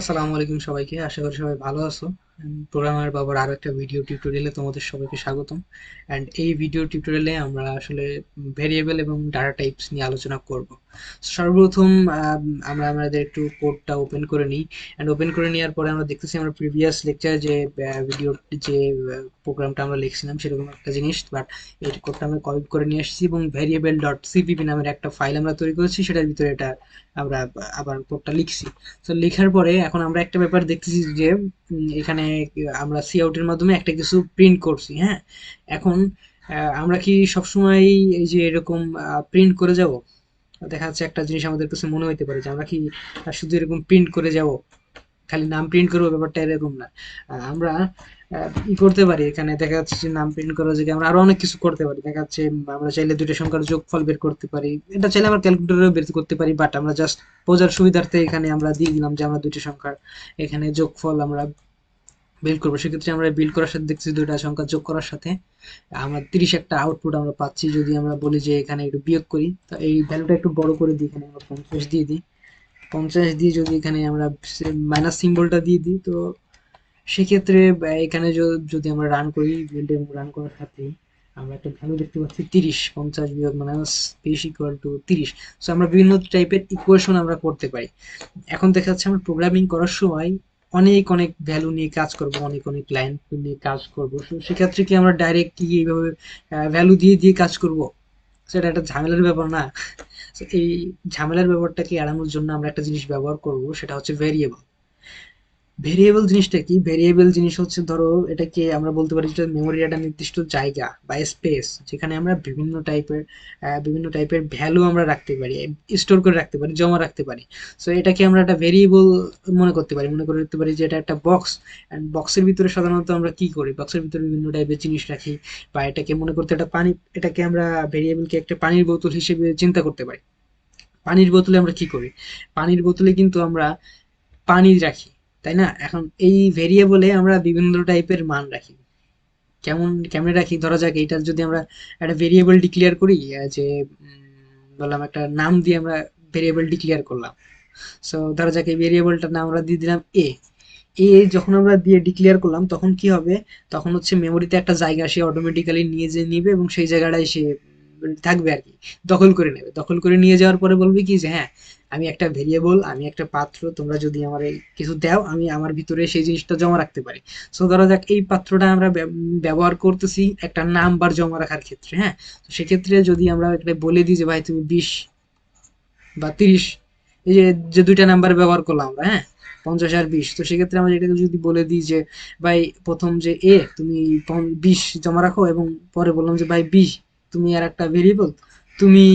আসসালামু আলাইকুম সবাইকে। আশা করি সবাই ভালো আছো। প্রোগ্রামার বাবার আরো একটা ভিডিও টিউটোরিয়ালে তোমাদের সবাইকে স্বাগতম। এই ভিডিও টিউটোরিয়ালে আমরা আসলে ভেরিয়েবল এবং ডাটা টাইপস নিয়ে আলোচনা করব। সর্বপ্রথম আমরা আমাদের একটু কোডটা ওপেন করে নিই। ওপেন করে নেওয়ার পরে আমরা দেখতেছি আমরা প্রিভিয়াস লেকচারে যে ভিডিও যে প্রোগ্রামটা আমরা লিখছিলাম সেরকম একটা জিনিস, বাট এই কোডটা আমরা কপি করে নিয়ে আসছি এবং ভেরিয়েবল ডট সিপিপি নামের একটা ফাইল আমরা তৈরি করেছি, সেটার ভিতরে এটা আমরা আবার কোডটা লিখছি। তো লেখার পরে এখন আমরা একটা ব্যাপার দেখতেছি যে এখানে আমরা সি আউটের মাধ্যমে একটা কিছু প্রিন্ট করছি। হ্যাঁ, এখন আমরা কি সবসময় এই যে এরকম প্রিন্ট করে যাব? দেখা যাচ্ছে একটা জিনিস আমাদের কাছে মনে হইতে পারে যে আমরা কি শুধু এরকম প্রিন্ট করে যাব, খালি নাম প্রিন্ট করবো, ব্যাপারটা এরকম না। আমরা করতে পারি, এখানে দেখা যাচ্ছে যে নাম প্রিন্ট করার জায়গায় আমরা আরো অনেক কিছু করতে পারি। দেখা যাচ্ছে আমরা চাইলে দুইটা সংখ্যার যোগফল বের করতে পারি, এটা চাইলে আমরা ক্যালকুলেটরেও বের করতে পারি, বাট আমরা জাস্ট বোঝার সুবিধার্থে এখানে আমরা দিয়ে দিলাম যে আমরা দুইটা সংখ্যার এখানে যোগফল আমরা বিল করবো। সেক্ষেত্রে আমরা বিল করার সাথে দেখছি দুইটা সংখ্যা যোগ করার সাথে আমরা 30 একটা আউটপুট আমরা পাচ্ছি। যদি আমরা বলি যে এখানে একটু বিয়োগ করি, তো এই ভ্যালুটা একটু বড় করে দিই, এখানে আমরা 50 দিয়ে দিই। 50 দিয়ে যদি এখানে আমরা মাইনাস সিম্বলটা দিয়ে দিই, তো সেক্ষেত্রে এখানে যদি আমরা রান করি বিল্ড এবং রান করার সাথে আমরা একটা ভ্যালু দেখতে পাচ্ছি 30। 50 বিয়োগ মাইনাস 30 ইকুয়াল টু 30। সো আমরা বিভিন্ন টাইপের ইকুয়েশন আমরা করতে পারি। এখন দেখা যাচ্ছে আমরা প্রোগ্রামিং করার সময় অনেক অনেক ভ্যালু নিয়ে কাজ করব, অনেক অনেক লাইন নিয়ে কাজ করব। সেক্ষেত্রে কি আমরা ডাইরেক্ট কি এইভাবে ভ্যালু দিয়ে দিয়ে কাজ করব? সেটা একটা ঝামেলার ব্যাপার না? So, এই ঝামেলার ব্যাপারটাকে এড়ানোর জন্য আমরা একটা জিনিস ব্যবহার করব, সেটা হচ্ছে ভেরিয়েবল। ভেরিয়েবল জিনিসটা কি? ভেরিয়েবল জিনিস হচ্ছে, ধরো এটাকে আমরা বলতে পারি যেটা মেমোরির একটা নির্দিষ্ট জায়গা বা স্পেস, যেখানে আমরা বিভিন্ন টাইপের ভ্যালু আমরা রাখতে পারি, স্টোর করে রাখতে পারি, জমা রাখতে পারি। সো এটাকে আমরা একটা ভেরিয়েবল মনে করতে পারি যে এটা একটা বক্স। অ্যান্ড বক্সের ভিতরে সাধারণত আমরা কি করি, বক্সের ভিতরে বিভিন্ন টাইপের জিনিস রাখি। বা এটাকে মনে করতে একটা পানি, এটাকে আমরা ভেরিয়েবলকে একটা পানির বোতল হিসেবে চিন্তা করতে পারি। পানির বোতলে আমরা কি করি? পানির বোতলে কিন্তু আমরা পানি রাখি, তাই না? এখন এই ভেরিয়েবলে আমরা বিভিন্ন টাইপের মান রাখি। কেমনে রাখি? ধরা যাক এইটা যদি আমরা একটা ভেরিয়েবল ডিক্লেয়ার করি, যে বললাম একটা নাম দিয়ে আমরা ভেরিয়েবল ডিক্লেয়ার করলাম। সো ধরা যাক এই ভেরিয়েবলটার নাম আমরা দিয়ে দিলাম এ। যখন আমরা দিয়ে ডিক্লেয়ার করলাম তখন কি হবে? তখন হচ্ছে মেমোরিতে একটা জায়গা সে অটোমেটিক্যালি নিয়ে যে নিবে এবং সেই জায়গাটায় সে থাকবে আর কি, দখল করে নেবে। দখল করে নিয়ে যাওয়ার পরে বলবে কি যে হ্যাঁ, আমি একটা ভেরিয়েবল, আমি একটা পাত্র, তোমরা যদি আমার কিছু দাও আমি আমার ভিতরে সেই জিনিসটা জমা রাখতে পারি। সো ধরা যাক এই পাত্রটা আমরা ব্যবহার করতেছি একটা নাম্বার জমা রাখার ক্ষেত্রে। হ্যাঁ, তো সেক্ষেত্রে যদি আমরা একটা বলে দিই যে ভাই তুমি 20 বা 30, এই যে যে দুইটা নাম্বার ব্যবহার করলাম আমরা, হ্যাঁ, 50 আর 20, তো সেক্ষেত্রে আমরা এটাকে যদি বলে দিই যে ভাই প্রথম যে তুমি 20 জমা রাখো, এবং পরে বললাম যে ভাই 20 তুমি আর একটা ভেরিয়েবল তুমি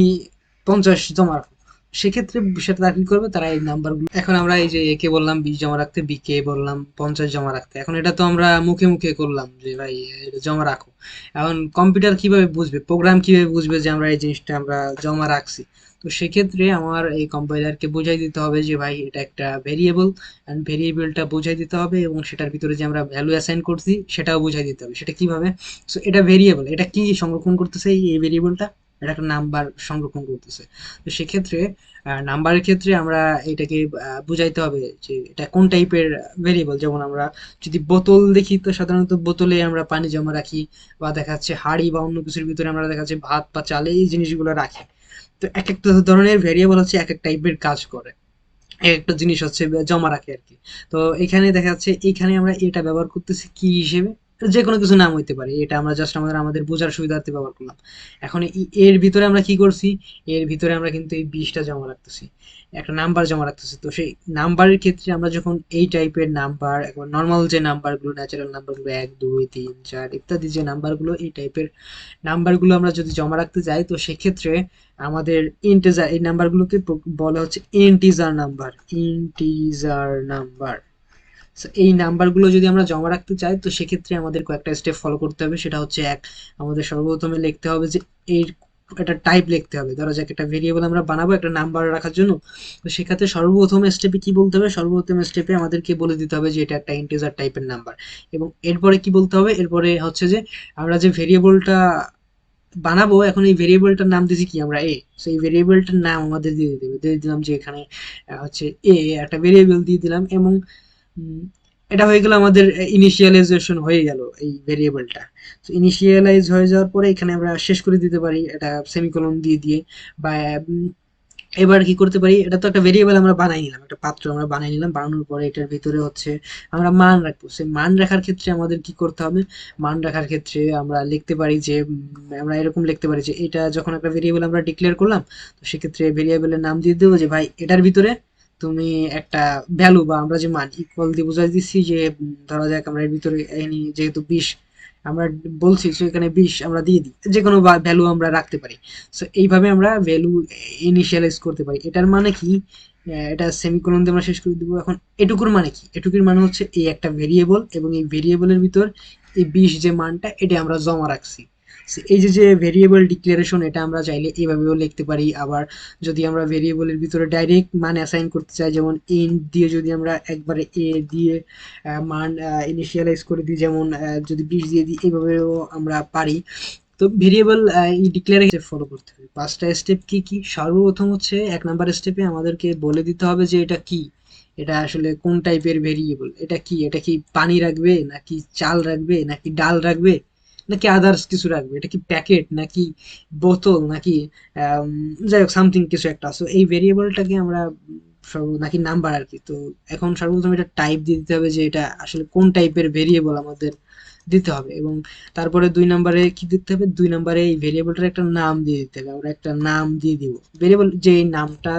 50 জমা রাখো। সেক্ষেত্রে সেটা তারা কি করবে, তারা এই নাম্বারগুলো, এখন আমরা এই যে এ কে বললাম 20 জমা রাখতে, বি কে বললাম 50 জমা রাখতে। এখন এটা তো আমরা মুখে মুখে করলাম যে ভাই এটা জমা রাখো। এখন কম্পিউটার কিভাবে বুঝবে, প্রোগ্রাম কিভাবে বুঝবে যে আমরা এই জিনিসটা আমরা জমা রাখছি? তো সেক্ষেত্রে আমার এই কম্পাইলারকে বুঝাই দিতে হবে যে ভাই এটা একটা ভেরিয়েবল, অ্যান্ড ভেরিয়েবলটা বুঝাই দিতে হবে এবং সেটার ভিতরে যে আমরা ভ্যালু অ্যাসাইন করছি সেটাও বুঝাই দিতে হবে। সেটা কিভাবে? সো এটা ভেরিয়েবল, এটা কি সংরক্ষণ করতেছে? এই ভেরিয়েবলটা এটা একটা নাম্বার সংরক্ষণ করতেছে। তো সেক্ষেত্রে নাম্বারের ক্ষেত্রে আমরা এটাকে বুঝাইতে হবে যে এটা কোন টাইপের ভেরিয়েবল। যেমন আমরা যদি বোতল দেখি, তো সাধারণত বোতলে আমরা পানি জমা রাখি, বা দেখা যাচ্ছে হাঁড়ি বা অন্য কিছুর ভিতরে আমরা দেখা যাচ্ছে ভাত বা চাল এই জিনিসগুলো রাখি। তো এক একটা ধরনের ভেরিয়েবল হচ্ছে এক এক টাইপের কাজ করে, এক একটা জিনিস হচ্ছে জমা রাখে আর কি। তো এখানে দেখা যাচ্ছে এখানে আমরা এটা ব্যবহার করতেছি কি হিসেবে? যে কোনো কিছু নাম হইতে পারে, এটা আমরা জাস্ট আমাদের বোঝার সুবিধার্থে ব্যবহার করলাম। এখন এর ভিতরে আমরা কি করছি? এর ভিতরে আমরা কিন্তু এই 20টা জমা রাখতেছি, একটা নাম্বার জমা রাখতেছি। তো সেই নাম্বারের ক্ষেত্রে আমরা যখন এই টাইপের নাম্বার, একবার নর্মাল যে নাম্বারগুলো, ন্যাচারাল নাম্বারগুলো 1 2 3 4 ইত্যাদি যে নাম্বারগুলো, এই টাইপের নাম্বারগুলো আমরা যদি জমা রাখতে যাই, তো সেক্ষেত্রে আমাদের ইন্টিজার, এই নাম্বারগুলোকে বলা হচ্ছে ইন্টিজার নাম্বার। Integer number. এই নাম্বারগুলো যদি আমরা জমা রাখতে চাই, তো সেক্ষেত্রে আমাদের কয়েকটা স্টেপ ফলো করতে হবে। সেটা হচ্ছে আমাদের সর্বপ্রথমে লিখতে হবে যে এর একটা টাইপ লিখতে হবে। ধরা যাক একটা ভেরিয়েবল আমরা বানাবো একটা নাম্বার রাখার জন্য। তো সেক্ষেত্রে সর্বপ্রথম স্টেপে কি বলতে হবে? সর্বপ্রথম স্টেপে আমাদেরকে বলে দিতে হবে যে এটা একটা ইন্টিজার টাইপের নাম্বার। এবং এরপরে কি বলতে হবে? এরপরে হচ্ছে যে আমরা যে ভেরিয়েবলটা বানাবো, এখন এই ভেরিয়েবলটার নাম দিয়েছি কি আমরা এ। সো এই ভেরিয়েবলটার নাম আমাদের দিয়ে দেবে, দিয়ে দিলাম যে এখানে হচ্ছে এ একটা ভেরিয়েবল দিয়ে দিলাম, এবং উম, এটা হয়ে গেল আমাদের ইনিশিয়ালাইজেশন হয়ে গেল এই ভেরিয়েবলটা। তো ইনিশিয়ালাইজ হয়ে যাওয়ার পরে এখানে আমরা শেষ করে দিতে পারি এটা সেমিকোলন দিয়ে দিয়ে, বা এবার কি করতে পারি, এটা তো একটা ভেরিয়েবল আমরা বানাই নিলাম, একটা পাত্র আমরা বানাই নিলাম, বানানোর পরে এটার ভিতরে হচ্ছে আমরা মান রাখবো। সেই মান রাখার ক্ষেত্রে আমাদের কি করতে হবে, মান রাখার ক্ষেত্রে আমরা লিখতে পারি যে আমরা এরকম লিখতে পারি যে এটা যখন একটা ভেরিয়েবল আমরা ডিক্লেয়ার করলাম, তো সেক্ষেত্রে ভেরিয়েবলের নাম দিয়ে দেবো যে ভাই এটার ভিতরে তুমি একটা ভ্যালু বা আমরা যে মান ইকুয়াল দিয়ে বোঝাই দিচ্ছি যে ধরা যাক আমরা এর ভিতরে যেহেতু 20 আমরা বলছি, তো এখানে 20 আমরা দিয়ে দিই, যে কোনো ভ্যালু আমরা রাখতে পারি। সো এইভাবে আমরা ভ্যালু ইনিশিয়ালাইজ করতে পারি। এটার মানে কি, এটা সেমিকোলন দিয়ে আমরা শেষ করে দিব। এখন এটুকুর মানে কি, এটুকুর মানে হচ্ছে এই একটা ভেরিয়েবল, এবং এই ভেরিয়েবলের ভিতর এই 20 যে মানটা এটা আমরা জমা রাখছি। So, এই যে যে ভেরিয়েবল ডিক্লারেশন, এটা আমরা চাইলে এইভাবেও লিখতে পারি। আবার যদি আমরা ভেরিয়েবলের ভিতরে ডাইরেক্ট মান অ্যাসাইন করতে চাই, যেমন ইন্ট দিয়ে যদি আমরা একবারে এ দিয়ে মান ইনিশিয়ালাইজ করে দিই, যেমন যদি 20 দিয়ে দিই, এইভাবেও আমরা পারি। তো ভেরিয়েবল এই ডিক্লেয়ারে ফলো করতে হবে। 5টা স্টেপ কি কি, সর্বপ্রথম হচ্ছে 1 নাম্বার স্টেপে আমাদেরকে বলে দিতে হবে যে এটা কি, এটা আসলে কোন টাইপের ভেরিয়েবল, এটা কি, এটা কি পানি রাখবে নাকি চাল রাখবে নাকি ডাল রাখবে নাকি আদার্স কিছু রাখবে, এটা কি প্যাকেট নাকি বোতল নাকি আম, যাই হোক সামথিং কিছু একটা। সো এই ভেরিয়েবলটাকে আমরা নাকি নাম্বার আর কি। তো এখন সর্বপ্রথম এটা টাইপ দিয়ে দিতে হবে যে এটা আসলে কোন টাইপের ভেরিয়েবল আমাদের দিতে হবে, এবং তারপরে 2 নাম্বারে কি দিতে হবে, 2 নাম্বারে এই ভেরিয়েবলটার একটা নাম দিয়ে দিতে হবে। আমরা একটা নাম দিয়ে দিব ভেরিয়েবল, যে এই নামটা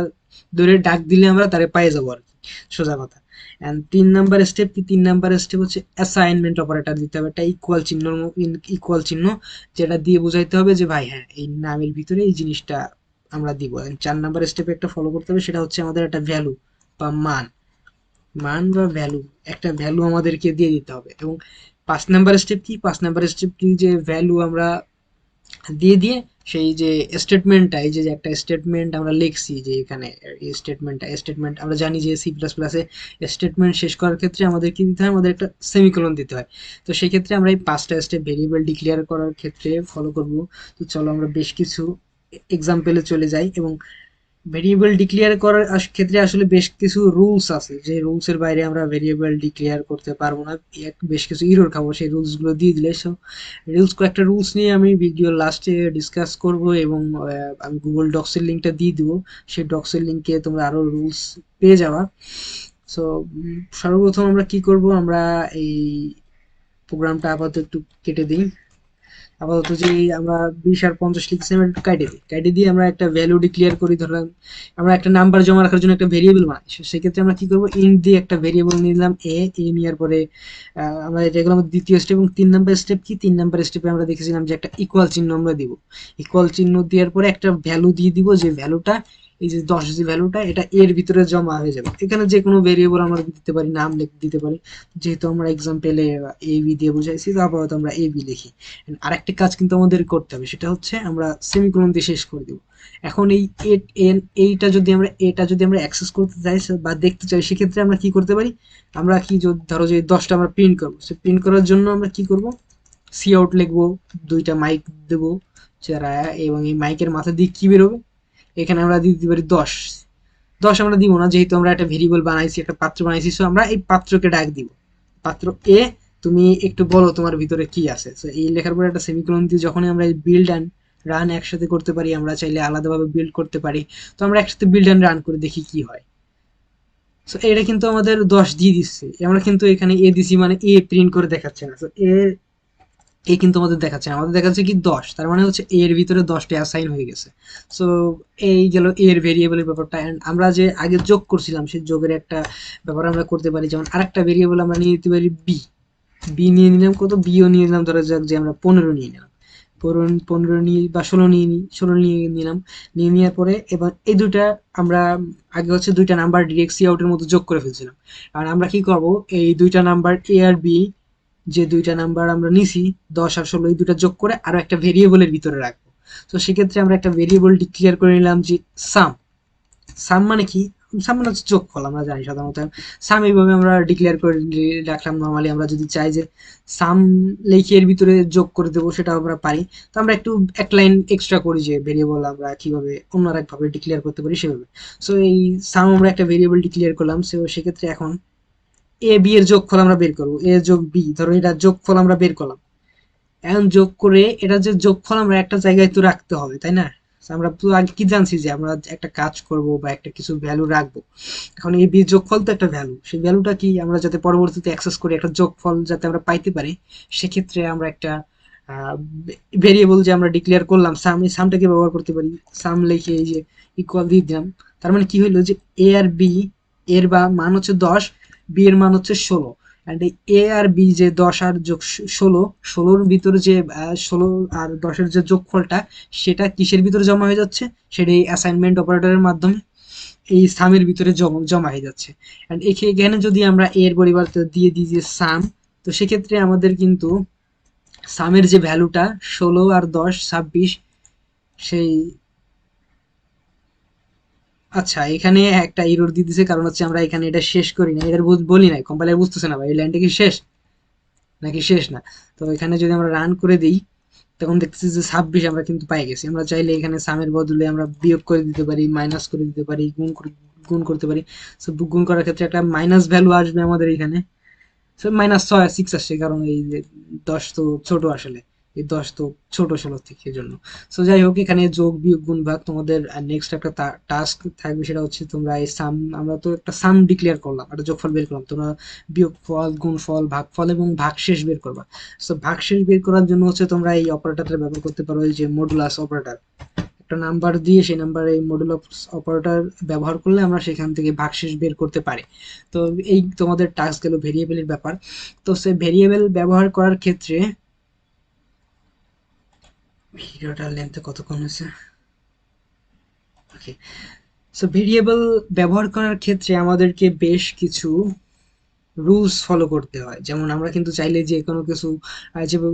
ধরে ডাক দিলে আমরা তারে পেয়ে যাবো আর কি, সোজা কথা। এন্ড 3 নাম্বার স্টেপ কি, 3 নাম্বার স্টেপ হচ্ছে অ্যাসাইনমেন্ট অপারেটর দিতে হবে, একটা ইকুয়াল চিহ্ন, ইকুয়াল চিহ্ন, যেটা দিয়ে বোঝাইতে হবে যে ভাই হ্যাঁ এই নামের ভিতরে এই জিনিসটা আমরা দিব। 4 নাম্বার স্টেপে একটা ফলো করতে হবে, সেটা হচ্ছে আমাদের একটা ভ্যালু বা মান, মান বা ভ্যালু, একটা ভ্যালু আমাদেরকে দিয়ে দিতে হবে। এবং 5 নাম্বার স্টেপ কি, 5 নাম্বার স্টেপ কি, যে ভ্যালু আমরা দিয়ে দিয়ে সেই যে স্টেটমেন্টটা, এই যে একটা স্টেটমেন্ট আমরা লিখছি, যে এখানে এই স্টেটমেন্ট আমরা জানি যে সি প্লাস প্লাসে স্টেটমেন্ট শেষ করার ক্ষেত্রে আমাদের কি দিতে হয়, আমাদের একটা সেমিকোলন দিতে হয়। তো সেই ক্ষেত্রে আমরা এই 5টা স্টেপ ভেরিয়েবল ডিক্লেয়ার করার ক্ষেত্রে ফলো করব। তো চলো আমরা বেশ কিছু এক্সাম্পলে চলে যাই। এবং ভেরিয়েবল ডিক্লেয়ার করার ক্ষেত্রে আসলে বেশ কিছু রুলস আছে, যে রুলসের বাইরে আমরা ভেরিয়েবল ডিক্লেয়ার করতে পারবো না, বেশ কিছু ইরর খাবো সেই রুলস গুলো দিয়ে দিলে। সো কয়েকটা রুলস নিয়ে আমি ভিডিও লাস্টে ডিসকাস করব, এবং আমি গুগল ডক্স এর লিঙ্কটা দিয়ে দিব, সেই ডক্স এর লিঙ্কে তোমরা আরো রুলস পেয়ে যাবা। সো সর্বপ্রথম আমরা কি করব, আমরা এই প্রোগ্রামটা আপাতত একটু কেটে দিই। আপাতত যে আমরা 20 আর 50 লিখছি, আমরা একটু কাটে দিই, কাটে দিয়ে আমরা একটা ভ্যালু ডিক্লেয়ার করি। ধরলাম আমরা একটা নাম্বার জমা রাখার জন্য একটা ভেরিয়েবল বানাই, সেক্ষেত্রে আমরা কি করবো, ইন্ট দিয়ে একটা ভেরিয়েবল নিলাম এ, নেওয়ার পরে আমরা যেগুলো আমাদের দ্বিতীয় স্টেপ। এবং 3 নাম্বার স্টেপ কি, 3 নাম্বার স্টেপে আমরা দেখেছিলাম যে একটা ইকুয়াল চিহ্ন আমরা দিব, ইকুয়াল চিহ্ন দেওয়ার পরে একটা ভ্যালু দিয়ে দিব, যে ভ্যালুটা এই যে 10 যে ভ্যালুটা এটা এর ভিতরে জমা হয়ে যাবে। এখানে যে কোনো ভেরিয়েবল আমরা দিতে পারি, নাম দিতে পারি, যেহেতু আমরা এক্সাম্পলে এ বি দিয়ে বুঝাইছি, তো আপাতত আমরা এ বি লিখি। আরেকটা কাজ কিন্তু আমাদের করতে হবে, সেটা হচ্ছে আমরা সেমিকোলন দিয়ে শেষ করে দেব। এখন এই এইটা যদি আমরা অ্যাক্সেস করতে চাই বা দেখতে চাই, সেক্ষেত্রে আমরা কি করতে পারি, আমরা কি ধরো যে 10টা আমরা প্রিন্ট করবো, সে প্রিন্ট করার জন্য আমরা কি করব, সি আউট লিখবো, 2টা মাইক দেবো যারা, এবং এই মাইকের মাথা দিয়ে কি বেরোবে, এখানে আমরা দিয়ে দিতে পারি 10। 10 আমরা দিব না, যেহেতু আমরা একটা ভেরিয়েবল বানাইছি, একটা পাত্র বানাইছি, সো আমরা এই পাত্রকে ডাক দিব, পাত্র এ তুমি একটু বলো তোমার ভিতরে কি আছে। তো এই লেখার পরে একটা সেমিকোলন দিয়ে যখনই আমরা বিল্ড অ্যান্ড রান একসাথে করতে পারি, আমরা চাইলে আলাদাভাবে বিল্ড করতে পারি। তো আমরা একসাথে বিল্ড অ্যান্ড রান করে দেখি কি হয়। সো এটা কিন্তু আমাদের 10 দিয়ে দিচ্ছে, আমরা কিন্তু এখানে এ দিছি মানে এ প্রিন্ট করে দেখাচ্ছে না। তো এ কিন্তু আমাদের দেখাচ্ছে না, আমাদের দেখাচ্ছে কি 10, তার মানে হচ্ছে এর ভিতরে 10টা অ্যাসাইন হয়ে গেছে। সো এই গেল এর ভেরিয়েবলের ব্যাপারটা। অ্যান্ড আমরা যে আগে যোগ করছিলাম, সেই যোগের একটা ব্যাপার আমরা করতে পারি, যেমন আরেকটা ভেরিয়েবল আমরা নিয়ে নিতে পারি বি, বি নিয়ে নিলাম কত, বিও নিয়ে নিলাম, ধরা যাক যে আমরা 15 নিয়ে নিলাম, 15 নিয়ে বা 16 নিয়ে নিই, 16 নিয়ে নিলাম। নিয়ে নেওয়ার পরে এবার এই দুইটা আমরা আগে হচ্ছে 2টা নাম্বার ডিরেক্ট সি আউটের মতো যোগ করে ফেলছিলাম। আর আমরা কি করব, এই 2টা নাম্বার এ আর বি, যে 2টা নাম্বার আমরা নিছি 10 আর 16, এই দুটা যোগ করে আরো একটা ভেরিয়েবলের ভিতরে রাখবো। তো সেক্ষেত্রে আমরা একটা ভেরিয়েবল ডিক্লেয়ার করে নিলাম যে সাম। সাম মানে কি, সাম মানে হচ্ছে যোগফল, আমরা জানি সাধারণত সাম এইভাবে আমরা ডিক্লেয়ার করে রাখলাম। নর্মালি আমরা যদি চাই যে সাম লিখে এর ভিতরে যোগ করে দেবো, সেটা আমরা পারি। তো আমরা একটু এক লাইন এক্সট্রা করি যে ভেরিয়েবল আমরা কিভাবে অন্য একভাবে ডিক্লেয়ার করতে পারি সেভাবে। সো এই সাম আমরা একটা ভেরিয়েবল ডিক্লেয়ার করলাম। সো সেক্ষেত্রে এখন এ বি এর যোগফল আমরা বের করবো, এ যোগ বি, ধরো এটা যোগফল আমরা বের করলাম। এখন যোগ করে এটা যে যোগফল আমরা একটা জায়গায় তো রাখতে হবে, তাই না? So আমরা তো আগে কি জানছি যে আমরা একটা কাজ করব বা একটা কিছু ভ্যালু রাখবো। এখন এই বি যোগফল তো একটা ভ্যালু, সেই ভ্যালুটা কি আমরা যাতে পরবর্তীতে অ্যাক্সেস করি, একটা যোগফল যাতে আমরা পাইতে পারি, সেক্ষেত্রে আমরা একটা ভেরিয়েবল যে আমরা ডিক্লেয়ার করলাম সাম, এই সামটাকে ব্যবহার করতে পারি। সাম লিখে এই যে ইকুয়াল দিয়ে দিলাম। তার মানে কি হইলো যে এ আর বি এর বা মান হচ্ছে 10, বি এর মান হচ্ছে 16। অ্যান্ড এই এ আর বি যে 10 আর যোগ 16, 16-র ভিতরে যে 16 আর 10-এর যে যোগফলটা, সেটা কিসের ভিতরে জমা হয়ে যাচ্ছে, সেটা এই অ্যাসাইনমেন্ট অপারেটরের মাধ্যমে এই সামের ভিতরে জমা হয়ে যাচ্ছে। অ্যান্ড এখানে যদি আমরা এর পরিবর্তে দিয়ে দিই যে সাম, তো সেক্ষেত্রে আমাদের কিন্তু সামের যে ভ্যালুটা 16 আর 10 26, সেই আচ্ছা এখানে একটা এরর দিয়ে দিছে, কারণ হচ্ছে আমরা এখানে এটা শেষ করি না, এটা বলি নাই, কম্পাইলার বুঝতেছে না ভাই এই লাইনটা কি শেষ নাকি শেষ না। তো এখানে যদি আমরা রান করে দিই, তখন দেখতেছি যে 26 আমরা কিন্তু পাই গেছি। আমরা চাইলে এখানে সামের বদলে আমরা বিয়োগ করে দিতে পারি, মাইনাস করে দিতে পারি, গুণ করতে পারি। সো গুণ করার ক্ষেত্রে একটা মাইনাস ভ্যালু আসবে আমাদের এখানে। মাইনাস 6 আসছে, কারণ এই যে 10 তো ছোট আসলে, এই 10 তো ছোট 16 থেকে, এই জন্য। সো যাই হোক, এখানে যোগ বিয়োগ গুণ ভাগ তোমাদের নেক্সট একটা টাস্ক থাকবে, সেটা হচ্ছে তোমরা এই সাম, আমরা তো একটা সাম ডিক্লেয়ার করলাম, একটা যোগফল বের করলাম, তোমরা বিয়োগফল, গুণফল, ভাগফল এবং ভাগশেষ বের করবা। সো ভাগশেষ বের করার জন্য হচ্ছে তোমরা এই অপারেটরটা ব্যবহার করতে পারো, এই যে মডুলাস অপারেটর। একটা নাম্বার দিয়ে সেই নাম্বারে এই মডুলাস অপারেটর ব্যবহার করলে আমরা সেখান থেকে ভাগশেষ বের করতে পারি। তো এই তোমাদের টাস্ক গেল ভেরিয়েবলের ব্যাপার। তো সে ভেরিয়েবল ব্যবহার করার ক্ষেত্রে, ভিডিওটার লেন্থ কতক্ষণ হয়েছে? ওকে। সো ভেরিয়েবল ব্যবহার করার ক্ষেত্রে আমাদেরকে বেশ কিছু রুলস ফলো করতে হয়। যেমন আমরা কিন্তু চাইলে যে কোনো কিছু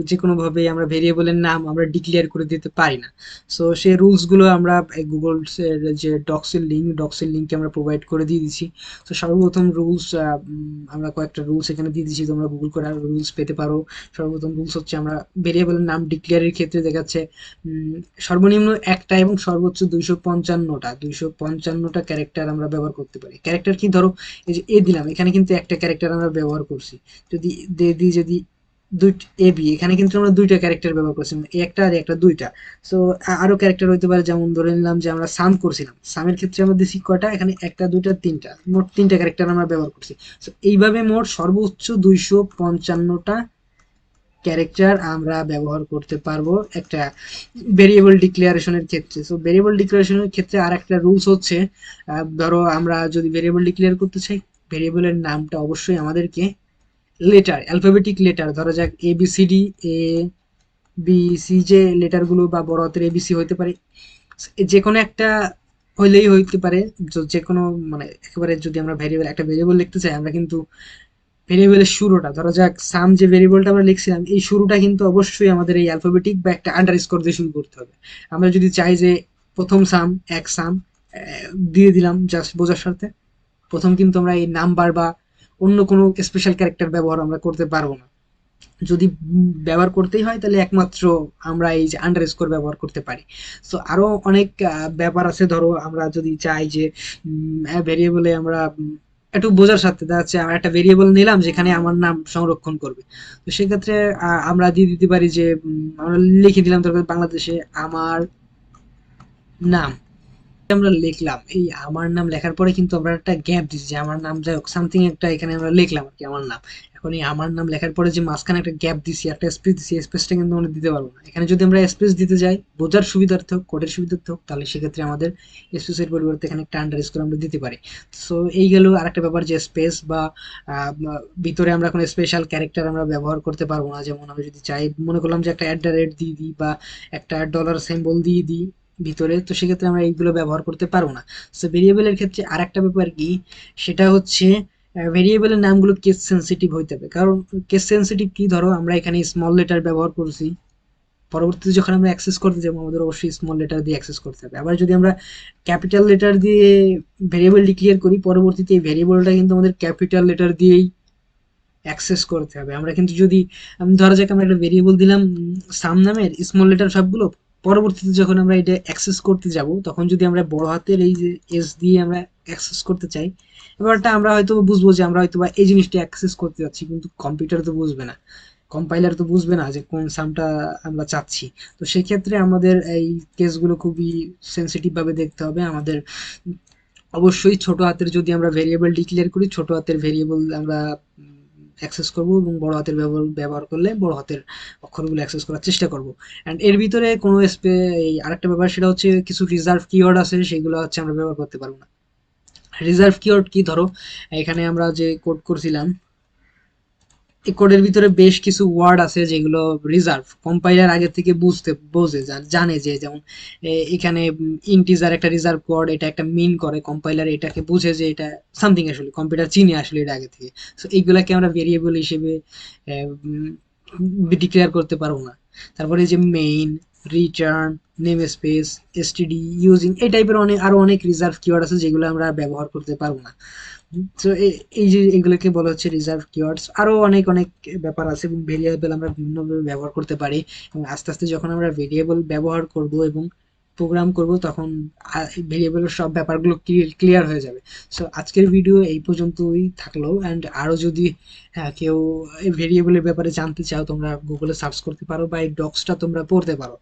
যে কোনোভাবে আমরা ভেরিয়েবলের নাম আমরা ডিক্লেয়ার করে দিতে পারি না। সো সেই রুলসগুলো আমরা গুগল যে ডক্সের লিঙ্কে আমরা প্রোভাইড করে দিয়ে দিচ্ছি। তো সর্বপ্রথম রুলস, আমরা কয়েকটা রুলস এখানে দিয়ে দিচ্ছি, তোমরা গুগল করে রুলস পেতে পারো। সর্বপ্রথম রুলস হচ্ছে আমরা ভেরিয়েবলের নাম ডিক্লেয়ারের ক্ষেত্রে দেখাচ্ছে সর্বনিম্ন একটা এবং সর্বোচ্চ 255টা ক্যারেক্টার আমরা ব্যবহার করতে পারি। ক্যারেক্টার কি, ধরো এই যে এ দিলাম, এখানে কিন্তু একটা ক্যারেক্টার আমরা ব্যবহার করছি। যদি দিই, যদি এ বি, এখানে কিন্তু আমরা দুইটা ক্যারেক্টার ব্যবহার করছি, একটা আর একটা দুইটা। সো আরো ক্যারেক্টার হইতে পারে, যেমন ধরে নিলাম যে আমরা সাম করছিলাম, সামের ক্ষেত্রে আমরা দিচ্ছি কয়টা, এখানে একটা দুইটা তিনটা, মোট তিনটা ক্যারেক্টার আমরা ব্যবহার করছি। সো এইভাবে মোট সর্বোচ্চ 255টা ক্যারেক্টার আমরা ব্যবহার করতে পারবো একটা ভেরিয়েবল ডিক্লারেশনের ক্ষেত্রে। সো ভেরিয়েবল ডিক্লারেশনের ক্ষেত্রে আর একটা রুলস হচ্ছে, ধরো আমরা যদি ভেরিয়েবল ডিক্লেয়ার করতে চাই, ভেরিয়েবলের নামটা অবশ্যই আমাদেরকে লেটার, অ্যালফাবেটিক লেটার, ধরা যাক A B C D, A B C, যে লেটারগুলো বা বড় হাতের এবিসি হইতে পারে, যে কোনো একটা হইলেই হইতে পারে। যে কোনো মানে একেবারে যদি আমরা ভেরিয়েবল, একটা ভেরিয়েবল লিখতে চাই, আমরা কিন্তু ভেরিয়েবলের শুরুটা, ধরা যাক সাম যে ভেরিয়েবলটা আমরা লিখছিলাম, এই শুরুটা কিন্তু অবশ্যই আমাদের এই অ্যালফাবেটিক বা একটা আন্ডারস্কোর দিয়ে শুরু করতে হবে। আমরা যদি চাই যে প্রথম সাম, এক সাম দিয়ে দিলাম জাস্ট বোঝার স্বার্থে, প্রথম কিন্তু আমরা এই নাম্বার বা অন্য কোনো স্পেশাল ক্যারেক্টার ব্যবহার আমরা করতে পারবো না। যদি ব্যবহার করতেই হয়, তাহলে একমাত্র আমরা এই যে আন্ডারস্কোর ব্যবহার করতে পারি। সো আরো অনেক ব্যাপার আছে। ধরো আমরা যদি চাই যে ভেরিয়েবলে আমরা একটু বোঝার সাথে, দেখা যাচ্ছে আমরা একটা ভেরিয়েবল নিলাম যেখানে আমার নাম সংরক্ষণ করবে, তো সেক্ষেত্রে আমরা দিয়ে দিতে পারি যে আমরা লিখে দিলাম ধরো বাংলাদেশে আমার নাম, আমরা লিখলাম, এই আমার নাম লেখার পরে কিন্তু আমরা একটা গ্যাপ দিচ্ছি, যে আমার নাম যাই হোক সামথিং একটা এখানে আমরা লিখলাম আর কি আমার নাম। এখন এই আমার নাম লেখার পরে যে মাঝখানে একটা গ্যাপ দিছি, একটা স্পেস দিছি, স্পেসটা কিন্তু আমরা দিতে পারবো না। এখানে যদি আমরা স্পেস দিতে যাই বোঝার সুবিধার্থে হোক, কোডের সুবিধার্থে হোক, তাহলে সেক্ষেত্রে আমাদের স্পেসের পরিবর্তে এখানে একটা আন্ডারস্কোর আমরা দিতে পারি। সো এই গেল আরেকটা ব্যাপার, যে স্পেস বা ভিতরে আমরা কোনো স্পেশাল ক্যারেক্টার আমরা ব্যবহার করতে পারবো না। যেমন আমি যদি চাই, মনে করলাম যে একটা অ্যাট দ্য রেট দিয়ে দিই বা একটা ডলার সিম্বল দিয়ে দিই ভিতরে, তো সেক্ষেত্রে আমরা এইগুলো ব্যবহার করতে পারবো না। সো ভেরিয়েবলের ক্ষেত্রে আরেকটা ব্যাপার কি, সেটা হচ্ছে ভেরিয়েবলের নামগুলো কেস সেন্সিটিভ হইতে হবে। কারণ কেস সেন্সিটিভ কি, ধরো আমরা এখানে স্মল লেটার ব্যবহার করছি, পরবর্তীতে যখন আমরা অ্যাক্সেস করতে যাবো আমাদের অবশ্যই স্মল লেটার দিয়ে অ্যাক্সেস করতে হবে। আবার যদি আমরা ক্যাপিটাল লেটার দিয়ে ভেরিয়েবল ডিক্লেয়ার করি, পরবর্তীতে এই ভেরিয়েবলটা কিন্তু আমাদের ক্যাপিটাল লেটার দিয়েই অ্যাক্সেস করতে হবে। আমরা কিন্তু যদি ধরা যাক আমরা একটা ভেরিয়েবল দিলাম সাম নামের, স্মল লেটার সবগুলো, পরবর্তীতে যখন আমরা এটা অ্যাক্সেস করতে যাব তখন যদি আমরা বড় হাতের এই যে এস দিয়ে আমরা অ্যাক্সেস করতে চাই, ব্যাপারটা আমরা হয়তো বুঝবো যে আমরা হয়তো বা এই জিনিসটা অ্যাক্সেস করতে যাচ্ছি, কিন্তু কম্পিউটার তো বুঝবে না, কম্পাইলার তো বুঝবে না যে কোন সামটা আমরা চাচ্ছি। তো সেক্ষেত্রে আমাদের এই কেসগুলো খুবই সেন্সিটিভ ভাবে দেখতে হবে আমাদের। অবশ্যই ছোট হাতের যদি আমরা ভেরিয়েবল ডিক্লেয়ার করি, ছোট হাতের ভেরিয়েবল আমরা অ্যাক্সেস করব, এবং বড় হাতের ব্যবহার করলে বড় হাতের অক্ষরগুলো অ্যাক্সেস করার চেষ্টা করব। অ্যান্ড এর ভিতরে কোনো এই আরেকটা ব্যাপার, সেটা হচ্ছে কিছু রিজার্ভ কিওয়ার্ড আছে সেগুলো হচ্ছে আমরা ব্যবহার করতে পারবো না। রিজার্ভ কিওয়ার্ড কি, ধরো এখানে আমরা যে কোড করছিলাম, এই কোডের ভিতরে বেশ কিছু ওয়ার্ড আছে যেগুলো রিজার্ভ, কম্পাইলার আগে থেকে বোঝে জানে যে, যেমন এখানে ইন্টিজার একটা রিজার্ভ ওয়ার্ড, এটা একটা মিন করে, কম্পাইলার এটাকে বুঝে যে এটা সামথিং, আসলে কম্পিউটার চিনে আসলে এটা আগে থেকে। সো এইগুলাকে আমরা ভেরিয়েবল হিসেবে ডিক্লেয়ার করতে পারবো না। তারপরে যে main, return, name space, STD, using, এই টাইপের অনেক আরো অনেক রিজার্ভ কিওয়ার্ড আছে যেগুলো আমরা ব্যবহার করতে পারবো না। তো এই যে এগুলোকে বলা হচ্ছে রিজার্ভ কিওয়ার্ডস। আরো অনেক অনেক ব্যাপার আছে, এবং ভেরিয়েবল আমরা বিভিন্নভাবে ব্যবহার করতে পারি, এবং আস্তে আস্তে যখন আমরা ভেরিয়েবল ব্যবহার করব এবং প্রোগ্রাম করব তখন ভেরিয়েবলের সব ব্যাপারগুলো ক্লিয়ার হয়ে যাবে। সো আজকের ভিডিও এই পর্যন্তই থাকলো। অ্যান্ড আরো যদি কেউ এই ভেরিয়েবলের ব্যাপারে জানতে চাও, তোমরা গুগলে সার্চ করতে পারো বা এই ডক্সটা তোমরা পড়তে পারো।